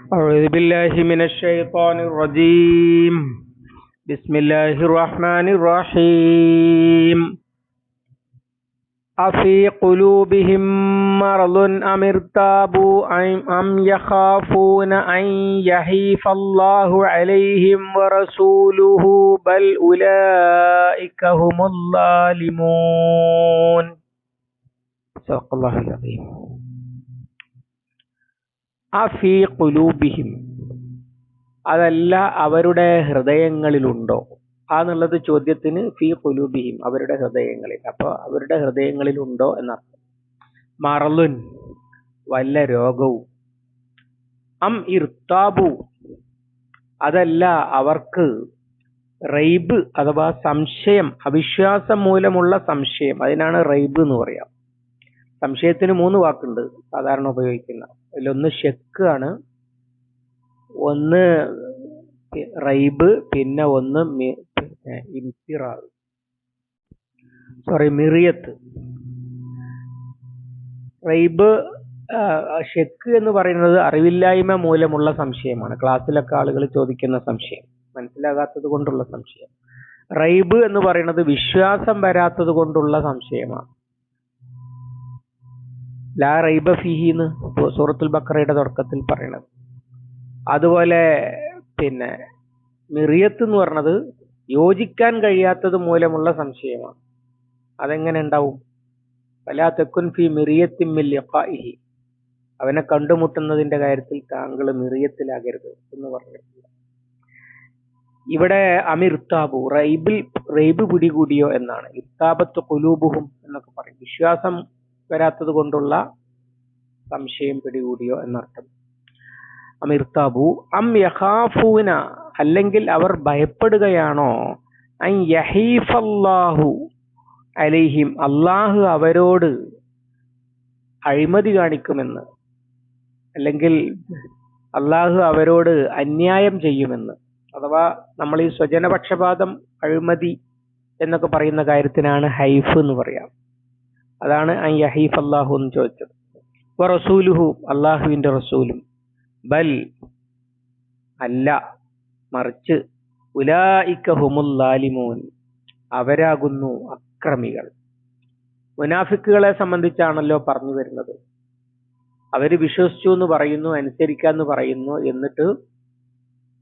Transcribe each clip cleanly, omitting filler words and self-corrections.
أعوذ بالله من الشيطان الرجيم. بسم الله الرحمن الرحيم. أفي قلوبهم مرض أم ارتابوا أم يخافون أن يحيف الله عليهم ورسوله بل أولئك هم الظالمون. صدق الله العظيم. അഫീ ഖുലൂബിഹിം, അതല്ല അവരുടെ ഹൃദയങ്ങളിലുണ്ടോ എന്നുള്ളത് ചോദ്യത്തിന് ഫീ ഖുലൂബിഹിം, അവരുടെ ഹൃദയങ്ങളിൽ. അപ്പോൾ അവരുടെ ഹൃദയങ്ങളിലുണ്ടോ എന്നർത്ഥം. മറലുൻ, വല്ല രോഗവും. അം ഇർത്താബു, അതല്ല അവർക്ക് റൈബ് അഥവാ സംശയം, അവിശ്വാസം മൂലമുള്ള സംശയം, അതിനാണ് റൈബ് എന്ന് പറയാം. സംശയത്തിന് 3 വാക്കുണ്ട് സാധാരണ ഉപയോഗിക്കുന്ന. അതിലൊന്ന് ഷെക്ക് ആണ്, ഒന്ന് റൈബ്, പിന്നെ ഒന്ന് മിറിയത്ത്. റൈബ്, ഷെക്ക് എന്ന് പറയുന്നത് അറിവില്ലായ്മ മൂലമുള്ള സംശയമാണ്. ക്ലാസ്സിലൊക്കെ ആളുകൾ ചോദിക്കുന്ന സംശയം, മനസ്സിലാകാത്തത് കൊണ്ടുള്ള സംശയം. റൈബ് എന്ന് പറയുന്നത് വിശ്വാസം വരാത്തത് കൊണ്ടുള്ള സംശയമാണ്. ലാ റൈബ ഫീഹി എന്ന് സൂറത്തുൽ ബഖറയുടെ തുടക്കത്തിൽ പറയുന്നത്. അതുപോലെ പിന്നെ മിറിയത്ത് എന്ന് പറഞ്ഞത് യോജിക്കാൻ കഴിയാത്തത് മൂലമുള്ള സംശയമാണ്. അതെങ്ങനെ ഉണ്ടാവും? വലാ തകുൻ ഫീ മിറിയത്തിൻ മിൻ ലിഖാഇഹി, അവനെ കണ്ടുമുട്ടുന്നതിന്റെ കാര്യത്തിൽ താങ്കൾ മിറിയത്തിലാകരുത് എന്ന് പറഞ്ഞിട്ടുണ്ട്. ഇവിടെ അമിർത്താബു, റൈബ് പിടികൂടിയോ എന്നാണ്. ഇർത്താബത്ത് ഖുലൂബുഹും എന്നൊക്കെ പറയും. വിശ്വാസം വരാത്തത് കൊണ്ടുള്ള സംശയം പിടികൂടിയോ എന്നർത്ഥം. അമിർത്താബു അം യഖാഫൂന, അല്ലെങ്കിൽ അവർ ഭയപ്പെടുകയാണോ, അൻ യഹീഫല്ലാഹു അലൈഹിം, അള്ളാഹു അവരോട് അഴിമതി കാണിക്കുമെന്ന്, അല്ലെങ്കിൽ അള്ളാഹു അവരോട് അന്യായം ചെയ്യുമെന്ന്. അഥവാ നമ്മൾ ഈ സ്വജനപക്ഷപാതം, അഴിമതി എന്നൊക്കെ പറയുന്ന കാര്യത്തിനാണ് ഹൈഫ് എന്ന് പറയാം. അതാണ് അൻ യഹീഫ് അല്ലാഹു എന്ന് ചോദിച്ചത്. വ റസൂലുഹു, അള്ളാഹുവിന്റെ റസൂലും. ബൽ, അല്ല, മറിച്ച് ഉലൈക ഹുമുൽ ളാലിമൂൻ, അവരാകുന്നു അക്രമികൾ. മുനാഫിക്കുകളെ സംബന്ധിച്ചാണല്ലോ പറഞ്ഞു വരുന്നത്. അവര് വിശ്വസിച്ചു എന്ന് പറയുന്നു, അനുസരിക്കാന്ന് പറയുന്നു,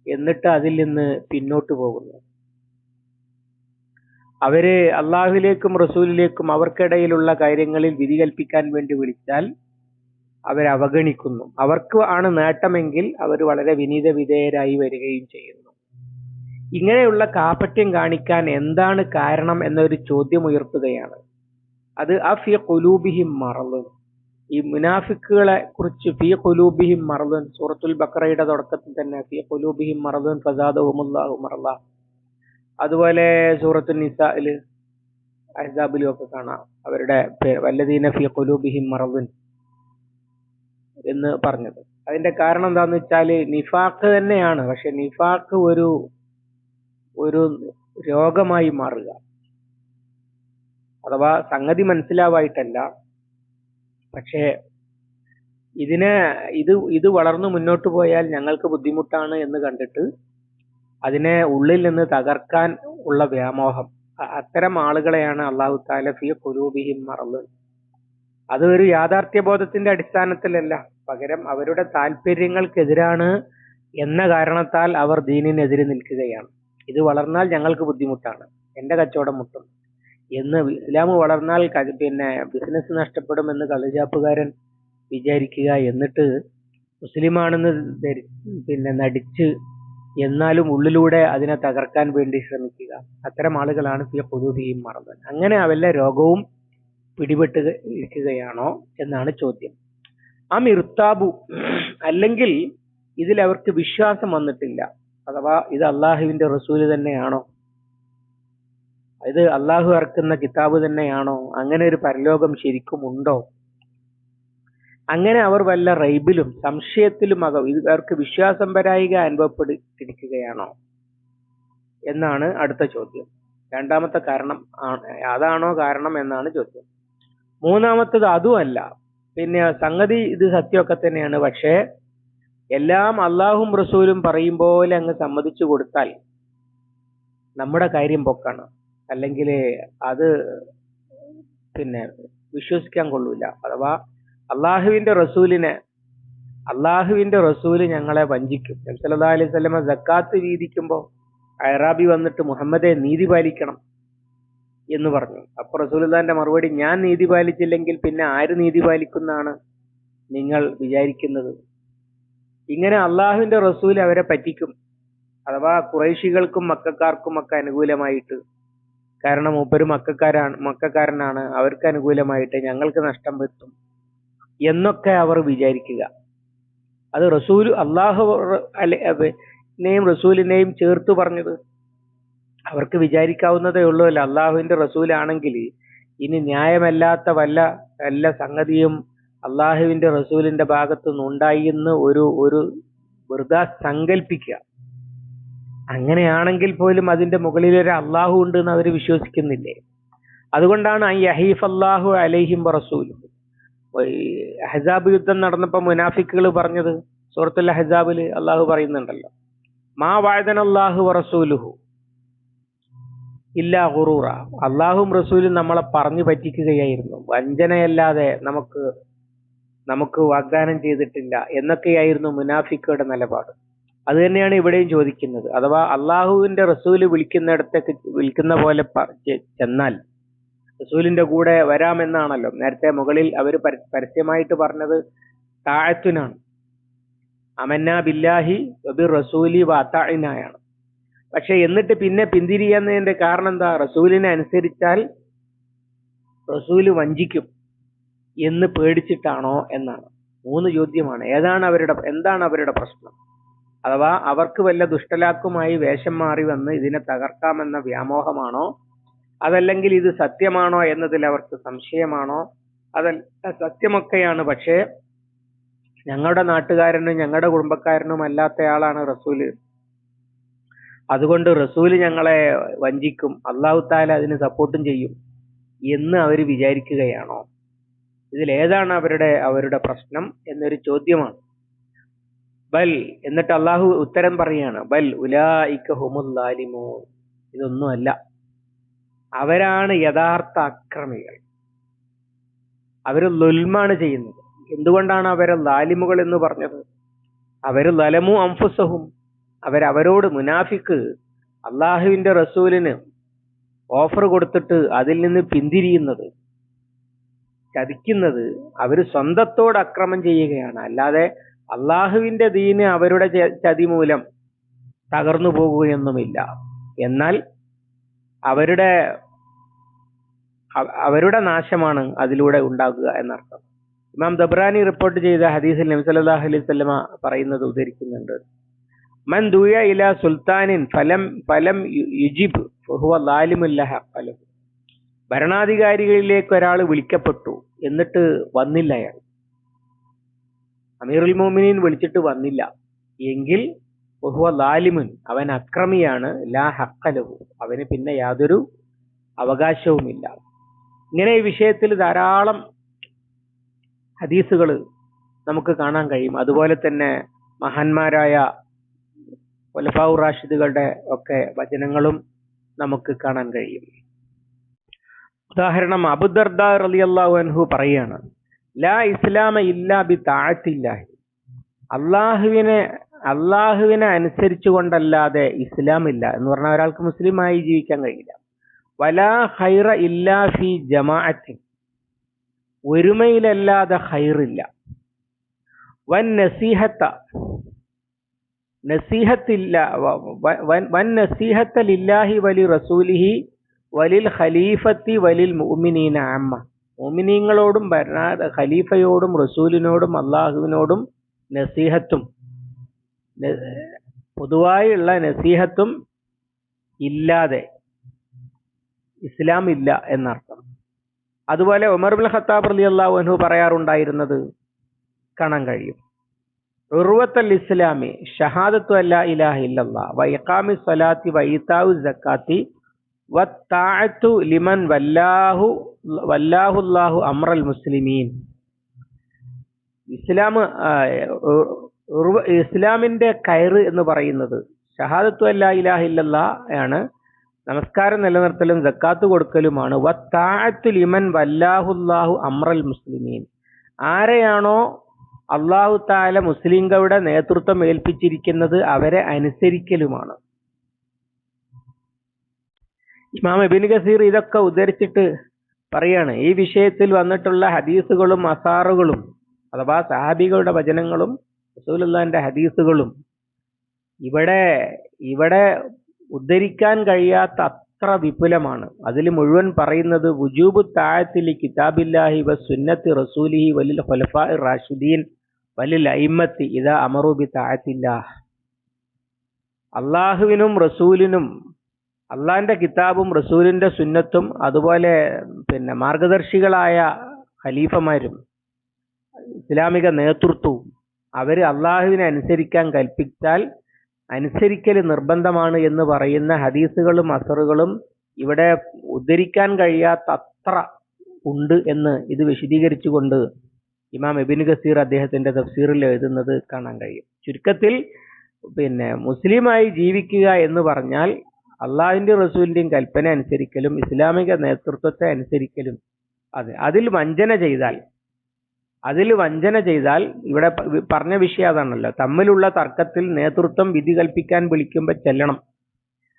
എന്നിട്ട് അതിൽ നിന്ന് പിന്നോട്ട് പോകുന്നു. അവര് അള്ളാഹുവിലേക്കും റസൂലിലേക്കും അവർക്കിടയിലുള്ള കാര്യങ്ങളിൽ വിധി കൽപ്പിക്കാൻ വേണ്ടി വിളിച്ചാൽ അവരവഗണിക്കുന്നു. അവർക്ക് ആണ് നേട്ടമെങ്കിൽ അവർ വളരെ വിനീത വിധേയരായി വരികയും ചെയ്യുന്നു. ഇങ്ങനെയുള്ള കാപട്യം കാണിക്കാൻ എന്താണ് കാരണം എന്നൊരു ചോദ്യം ഉയർത്തുകയാണ്. അത് ഫീ ഖുലൂബിഹിം മറളുൻ, ഈ മുനാഫിക്കുകളെ കുറിച്ച് ഫീ ഖുലൂബിഹിം മറളുൻ, സൂറത്തുൽ ബഖറയുടെ തുടക്കത്തിൽ തന്നെ ഫീ ഖുലൂബിഹിം മറളുൻ ഫസാദഹുമുല്ലാഹു മറള. അതുപോലെ സൂറത്തുൻ നിസാഇല്, അഹ്സാബിലും ഒക്കെ കാണാം അവരുടെ വല്ലദീന ഫീ ഖുലൂബിഹിം മറളുൻ എന്ന് പറഞ്ഞത്. അതിന്റെ കാരണം എന്താന്ന് വെച്ചാല് നിഫാഖ് തന്നെയാണ്. പക്ഷെ നിഫാഖ് ഒരു രോഗമായി മാറുക, അഥവാ സംഗതി മനസ്സിലാവായിട്ടല്ല, പക്ഷേ ഇത് വളർന്നു മുന്നോട്ട് പോയാൽ ഞങ്ങൾക്ക് ബുദ്ധിമുട്ടാണ് എന്ന് കണ്ടിട്ട് അതിനെ ഉള്ളിൽ നിന്ന് തകർക്കാൻ ഉള്ള വ്യാമോഹം, അത്തരം ആളുകളെയാണ് അല്ലാഹു തആല ഫീ ഖുലൂബിഹിം മറളുൻ. അത് ഒരു യാഥാർത്ഥ്യബോധത്തിന്റെ അടിസ്ഥാനത്തിലല്ല, പകരം അവരുടെ താല്പര്യങ്ങൾക്കെതിരാണ് എന്ന കാരണത്താൽ അവർ ദീനിനെതിരെ നിൽക്കുകയാണ്. ഇത് വളർന്നാൽ ഞങ്ങൾക്ക് ബുദ്ധിമുട്ടാണ്, എന്റെ കച്ചവടം മുട്ടും എന്ന്, ഇസ്ലാം വളർന്നാൽ പിന്നെ ബിസിനസ് നഷ്ടപ്പെടുമെന്ന് കളിചാപ്പുകാരൻ വിചാരിക്കുക, എന്നിട്ട് മുസ്ലിമാണെന്ന് പിന്നെ നടിച്ച് എന്നാലും ഉള്ളിലൂടെ അതിനെ തകർക്കാൻ വേണ്ടി ശ്രമിക്കുക. അത്തരം ആളുകളാണ് ഫീ ഖുലൂബിഹിം മറളുൻ. അങ്ങനെ വല്ല രോഗവും പിടിപെട്ട് ഇരിക്കുകയാണോ എന്നാണ് ചോദ്യം. അമിർത്താബു, അല്ലെങ്കിൽ ഇതിൽ അവർക്ക് വിശ്വാസം വന്നിട്ടില്ല, അഥവാ ഇത് അള്ളാഹുവിന്റെ റസൂല് തന്നെയാണോ, ഇത് അള്ളാഹു ഇറക്കുന്ന കിതാബ് തന്നെയാണോ, അങ്ങനെ ഒരു പരലോകം ശരിക്കും ഉണ്ടോ, അങ്ങനെ അവർ വല്ല റൈബിലും സംശയത്തിലും അവർക്ക് വിശ്വാസം വരായിക അനുഭവപ്പെട്ടിരിക്കുകയാണോ എന്നാണ് അടുത്ത ചോദ്യം. രണ്ടാമത്തെ കാരണം അതാണോ കാരണം എന്നാണ് ചോദ്യം. മൂന്നാമത്തത് അതുമല്ല, പിന്നെ സംഗതി ഇത് സത്യമൊക്കെ തന്നെയാണ്, പക്ഷേ എല്ലാം അള്ളാഹും റസൂലും പറയും പോലെ അങ്ങ് സമ്മതിച്ചു കൊടുത്താൽ നമ്മുടെ കാര്യം പൊക്കാണ്. അല്ലെങ്കിൽ അത് പിന്നെ വിശ്വസിക്കാൻ കൊള്ളൂല. അഥവാ അള്ളാഹുവിന്റെ റസൂല് ഞങ്ങളെ വഞ്ചിക്കും. നബി സല്ലല്ലാഹു അലൈഹി വസല്ലമ സക്കാത്ത് വീതിക്കുമ്പോൾ അയറാബി വന്നിട്ട് മുഹമ്മദെ നീതി പാലിക്കണം എന്ന് പറഞ്ഞു. അപ്പൊ റസൂലുള്ളാഹിന്റെ മറുപടി, ഞാൻ നീതി പാലിച്ചില്ലെങ്കിൽ പിന്നെ ആര് നീതി പാലിക്കുന്നതാണ് നിങ്ങൾ വിചാരിക്കുന്നത്? ഇങ്ങനെ അള്ളാഹുവിന്റെ റസൂൽ അവരെ പറ്റിക്കും. അഥവാ ഖുറൈശികൾക്കും മക്കക്കാർക്കും ഒക്കെ അനുകൂലമായിട്ട്, കാരണം മൂപ്പര് മക്കക്കാരനാണ്, അവർക്ക് അനുകൂലമായിട്ട് ഞങ്ങൾക്ക് നഷ്ടം പറ്റും എന്നൊക്കെ അവർ വിചാരിക്കുക. അത് റസൂൽ അള്ളാഹുവിനെയും റസൂലിനെയും ചേർത്ത് പറഞ്ഞത് അവർക്ക് വിചാരിക്കാവുന്നതേ ഉള്ളൂ. അല്ല, അള്ളാഹുവിന്റെ റസൂലാണെങ്കിൽ ഇനി ന്യായമല്ലാത്ത വല്ല സംഗതിയും അള്ളാഹുവിന്റെ റസൂലിന്റെ ഭാഗത്തു നിന്നുണ്ടായി എന്ന് ഒരു വെറുതെ സങ്കല്പിക്കുക. അങ്ങനെയാണെങ്കിൽ പോലും അതിന്റെ മുകളിൽ ഒരു അള്ളാഹു ഉണ്ട് എന്ന് അവർ വിശ്വസിക്കുന്നില്ലേ? അതുകൊണ്ടാണ് യഹീഫ് അല്ലാഹു അലൈഹിം റസൂലും. അഹ്സാബ് യുദ്ധം നടന്നപ്പോ മുനാഫിക്കുകൾ പറഞ്ഞത് സൂറത്തുൽ അഹ്സാബില് അള്ളാഹു പറയുന്നുണ്ടല്ലോ, മാ വഅദനല്ലാഹു വറസൂലുഹു ഇല്ലാ ഗുറൂറ. അള്ളാഹും റസൂലും നമ്മളെ പറഞ്ഞു പറ്റിക്കുകയായിരുന്നു, വഞ്ചനയല്ലാതെ നമുക്ക് വാഗ്ദാനം ചെയ്തിട്ടില്ല എന്നൊക്കെയായിരുന്നു മുനാഫിക്കുകളുടെ നിലപാട്. അത് തന്നെയാണ് ഇവിടെയും ചോദിക്കുന്നത്. അഥവാ അള്ളാഹുവിന്റെ റസൂല് വിളിക്കുന്ന പോലെ ചെന്നാൽ റസൂലിന്റെ കൂടെ വരാമെന്നാണല്ലോ നേരത്തെ മുകളിൽ അവർ പരസ്യമായിട്ട് പറഞ്ഞത്. താഅത്തുനാണ്, അമന്നാ ബില്ലാഹി വബിർ റസൂലി വഅതഅനായാണ്. പക്ഷെ എന്നിട്ട് പിന്നെ പിന്തിരിയുന്നതിന്റെ കാരണം എന്താ? റസൂലിനെ അനുസരിച്ചാൽ റസൂല് വഞ്ചിക്കും എന്ന് പേടിച്ചിട്ടാണോ എന്നാണ്. 3 ചോദ്യമാണ്. എന്താണ് അവരുടെ പ്രശ്നം? അഥവാ അവർക്ക് വല്ല ദുഷ്ടലാക്കുമായി വേഷം മാറി വന്ന് ഇതിനെ തകർക്കാമെന്ന വ്യാമോഹമാണോ, അതല്ലെങ്കിൽ ഇത് സത്യമാണോ എന്നതിൽ അവർക്ക് സംശയമാണോ? അതല്ല, സത്യമൊക്കെയാണ്, പക്ഷേ ഞങ്ങളുടെ നാട്ടുകാരനും ഞങ്ങളുടെ കുടുംബക്കാരനും അല്ലാത്തയാളാണ് റസൂല്, അതുകൊണ്ട് റസൂല് ഞങ്ങളെ വഞ്ചിക്കും, അള്ളാഹു തആല അതിന് സപ്പോർട്ടും ചെയ്യും എന്ന് അവർ വിചാരിക്കുകയാണോ? ഇതിലേതാണ് അവരുടെ പ്രശ്നം എന്നൊരു ചോദ്യമാണ്. ബൽ, എന്നിട്ട് അള്ളാഹു ഉത്തരം പറയാണ്, ബൽ ഉലൈക ഹുമുൽ ളാലിമൂൻ. ഇതൊന്നുമല്ല, അവരാണ് യഥാർത്ഥ അക്രമികൾ. അവര് ളുൽമാണ് ചെയ്യുന്നത്. എന്തുകൊണ്ടാണ് അവരെ ലാലിമുകൾ എന്ന് പറഞ്ഞത്? അവര് ലലമു അംഫുസഹും, അവരോട് മുനാഫിക്ക് അള്ളാഹുവിന്റെ റസൂലിന് ഓഫർ കൊടുത്തിട്ട് അതിൽ നിന്ന് പിന്തിരിയുന്നത്, ചതിക്കുന്നത് അവര് സ്വന്തത്തോട് അക്രമം ചെയ്യുകയാണ്. അല്ലാതെ അള്ളാഹുവിന്റെ ദീന് അവരുടെ ചതി മൂലം തകർന്നു പോകുകയൊന്നുമില്ല. എന്നാൽ അവരുടെ നാശമാണ് അതിലൂടെ ഉണ്ടാകുക എന്നർത്ഥം. ഇമാം ദബ്രാനി റിപ്പോർട്ട് ചെയ്ത ഹദീസിൽ നബി സല്ലല്ലാഹു അലൈഹി വസല്ലമ പറയുന്നത് ഉദ്ധരിക്കുന്നുണ്ട്, മൻ ദുയ ഇലാ സുൽത്താനിൻ ഫലം യുജിബ് ഫഹുവ ളാലിമുൻ ലഹ ഖലഹു. ഭരണാധികാരികളിലേക്ക് ഒരാൾ വിളിക്കപ്പെട്ടു, എന്നിട്ട് വന്നില്ല, അയാൾ അമീറുൽ മുഅ്മിനീൻ വിളിച്ചിട്ട് വന്നില്ല എങ്കിൽ ഫഹുവ ളാലിമുൻ, അവൻ അക്രമിയാണ്, ലാ ഹഖ്ഖ ലഹു, അവന് പിന്നെ യാതൊരു അവകാശവുമില്ല. ഇങ്ങനെ ഈ വിഷയത്തിൽ ധാരാളം ഹദീസുകൾ നമുക്ക് കാണാൻ കഴിയും. അതുപോലെ തന്നെ മഹാന്മാരായ ഖുലഫാഉർ റാഷിദുകളുടെ ഒക്കെ വചനങ്ങളും നമുക്ക് കാണാൻ കഴിയും. ഉദാഹരണം, അബൂദർദാ റളിയല്ലാഹു അൻഹു പറയാണ്, ലാ ഇസ്ലാമ ഇല്ലാ ബി തഅത്തില്ലാഹി. അള്ളാഹുവിനെ അനുസരിച്ചു കൊണ്ടല്ലാതെ ഇസ്ലാം ഇല്ല എന്ന് പറഞ്ഞാൽ ഒരാൾക്ക് മുസ്ലിമായി ജീവിക്കാൻ കഴിയില്ല. വലാ ഖൈറ ഇല്ലാ ഫി ജമാഅത്തിൻ, ഒരുമയിലല്ലാതെ ഖൈറില്ല. വൻ നസീഹത്ത ലില്ലാഹി വലി റസൂലിഹി വലിൽ ഖലീഫത്തി വലിൽ മുഅ്മിനീന അമ്മ. മുഅ്മിനീങ്ങളോടും ഖലീഫയോടും റസൂലിനോടും അള്ളാഹുവിനോടും നസീഹത്തും, പൊതുവായുള്ള നസീഹത്തും ഇല്ലാതെ ഇസ്ലാം ഇല്ല എന്നർത്ഥം. അതുപോലെ ഉമർ ഇബ്നുൽ ഖത്താബ് റളിയല്ലാഹു അൻഹു പറയാറുണ്ടായിരുന്നത് കാണാൻ കഴിയും, ഉർവത്തുൽ ഇസ്ലാമി ഷഹാദത്തു അല്ലാ ഇലാഹ ഇല്ലല്ലാഹ് വ ഇഖാമിസ് സ്വലാത്തി വ ഈതാഉ സക്കാത്തി വത്താഅത്തു ലിമൻ വല്ലാഹുല്ലാഹു അംറൽ മുസ്ലിമീൻ. ഇസ്ലാം ഇസ്ലാമിന്റെ കയറ് എന്ന് പറയുന്നത് ഷഹാദത്തു അല്ലാ ഇലാഹ ഇല്ലല്ലാ ആണ്. നമസ്കാരം നിലനിർത്തലും സക്കാത്ത് കൊടുക്കലുമാണ്. വത്താഅത്തു ലിമൻ വല്ലാഹുല്ലാഹു അമ്രൽ മുസ്ലിമീൻ, ആരെയാണോ അള്ളാഹു താല മുസ്ലിങ്ങളുടെ നേതൃത്വം ഏൽപ്പിച്ചിരിക്കുന്നത് അവരെ അനുസരിക്കലുമാണ്. ഇമാം ഇബ്നു കസീർ ഇതൊക്കെ ഉദ്ധരിച്ചിട്ട് പറയാണ്, ഈ വിഷയത്തിൽ വന്നിട്ടുള്ള ഹദീസുകളും അസാറുകളും അഥവാ സഹാബികളുടെ വചനങ്ങളും റസൂലുള്ളാഹിന്റെ ഹദീസുകളും ഇവിടെ ഉദ്ധരിക്കാൻ കഴിയാത്ത അത്ര വിപുലമാണ്. അതിൽ മുഴുവൻ പറയുന്നത് വുജൂബു താഅത്തിൽ കിതാബില്ലാഹി വ സുന്നത്തി റസൂലിഹി വലിൽ ഖുലഫാഇർ റാഷിദീൻ വലിൽ അയിമ്മത്തി ഇദാ അമറു ബി താഅത്തില്ലാഹ്. അള്ളാഹുവിനും റസൂലിനും, അള്ളാഹിന്റെ കിതാബും റസൂലിന്റെ സുന്നത്തും അതുപോലെ മാർഗദർശികളായ ഖലീഫമാരും ഇസ്ലാമിക നേതൃത്വവും അവര് അള്ളാഹുവിനെ അനുസരിക്കാൻ കൽപ്പിച്ചാൽ അനുസരിക്കൽ നിർബന്ധമാണ് എന്ന് പറയുന്ന ഹദീസുകളും അസറുകളും ഇവിടെ ഉദ്ധരിക്കാൻ കഴിയാത്ത അത്ര ഉണ്ട് എന്ന് ഇത് വിശദീകരിച്ചുകൊണ്ട് ഇമാം ഇബ്നു കസീർ അദ്ദേഹത്തിന്റെ തഫ്സീറിൽ എഴുതുന്നത് കാണാൻ കഴിയും. ചുരുക്കത്തിൽ മുസ്ലിമായി ജീവിക്കുക എന്ന് പറഞ്ഞാൽ അള്ളാഹുവിന്റെ റസൂലിന്റെയും കൽപ്പന അനുസരിക്കലും ഇസ്ലാമിക നേതൃത്വത്തെ അനുസരിക്കലും. അതിൽ വഞ്ചന ചെയ്താൽ ഇവിടെ പറഞ്ഞ വിഷയം അതാണല്ലോ, തമ്മിലുള്ള തർക്കത്തിൽ നേതൃത്വം വിധി കൽപ്പിക്കാൻ വിളിക്കുമ്പോൾ ചെല്ലണം,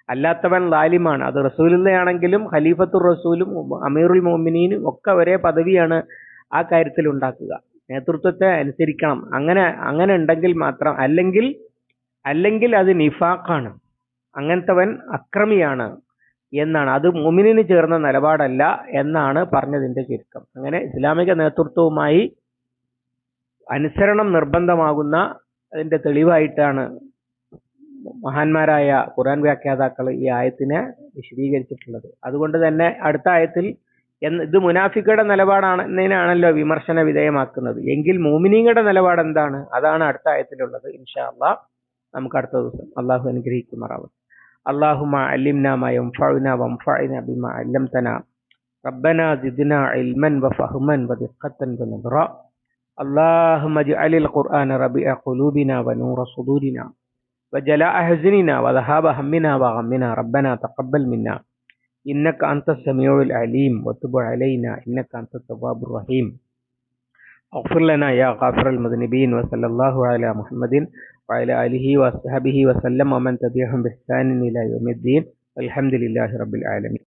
അല്ലാത്തവൻ ലാലിമാണ്. അത് റസൂലുള്ളയാണെങ്കിലും ഖലീഫത്തുർ റസൂലും അമീറുൽ മുഅ്മിനീനും ഒക്കെ ഒരേ പദവിയാണ് ആ കാര്യത്തിൽ ഉണ്ടാക്കുക. നേതൃത്വത്തെ അനുസരിക്കണം. അങ്ങനെ ഉണ്ടെങ്കിൽ മാത്രം, അല്ലെങ്കിൽ അത് നിഫാഖാണ്, അങ്ങനത്തവൻ അക്രമിയാണ് എന്നാണ്. അത് മുഅ്മിനീന് ചേർന്ന നിലപാടല്ല എന്നാണ് പറഞ്ഞതിന്റെ ചുരുക്കം. അങ്ങനെ ഇസ്ലാമിക നേതൃത്വവുമായി അനുസരണം നിർബന്ധമാകുന്ന അതിന്റെ തെളിവായിട്ടാണ് മഹാന്മാരായ ഖുർആൻ വ്യാഖ്യാതാക്കൾ ഈ ആയത്തിനെ വിശദീകരിച്ചിട്ടുള്ളത്. അതുകൊണ്ട് തന്നെ അടുത്ത ആയത്തിൽ ഇത് മുനാഫിക്കുകളുടെ നിലപാടാണെന്നതിനാണല്ലോ വിമർശന വിധേയമാക്കുന്നത്. എങ്കിൽ മുഅ്മിനീങ്ങളുടെ നിലപാട് എന്താണ്? അതാണ് അടുത്ത ആയത്തിലുള്ളത്. ഇൻഷാ അല്ലാഹ് നമുക്ക് അടുത്ത ദിവസം അള്ളാഹു അനുഗ്രഹിക്കുമാറാവട്ടെ. അല്ലാഹുമ്മ അല്ലിംനാ മാ യൻഫഉനാ വൻഫഅനാ ബിമാ അല്ലംതനാ റബ്ബനാ സിദ്നാ ഇൽമൻ വഫഹ്മൻ വദിഖ്ഖത്തൻ വനബ്റാ. اللهم اجعل القرآن ربيع قلوبنا ونور صدورنا وجلاء حزننا وذهاب همنا وغمنا. ربنا تقبل منا إنك أنت السميع العليم وتب علينا إنك أنت التواب الرحيم. اغفر لنا يا غافر المذنبين. وصلى الله على محمد وعلى آله وصحبه وسلم ومن تبعهم بإحسان إلى يوم الدين. الحمد لله رب العالمين.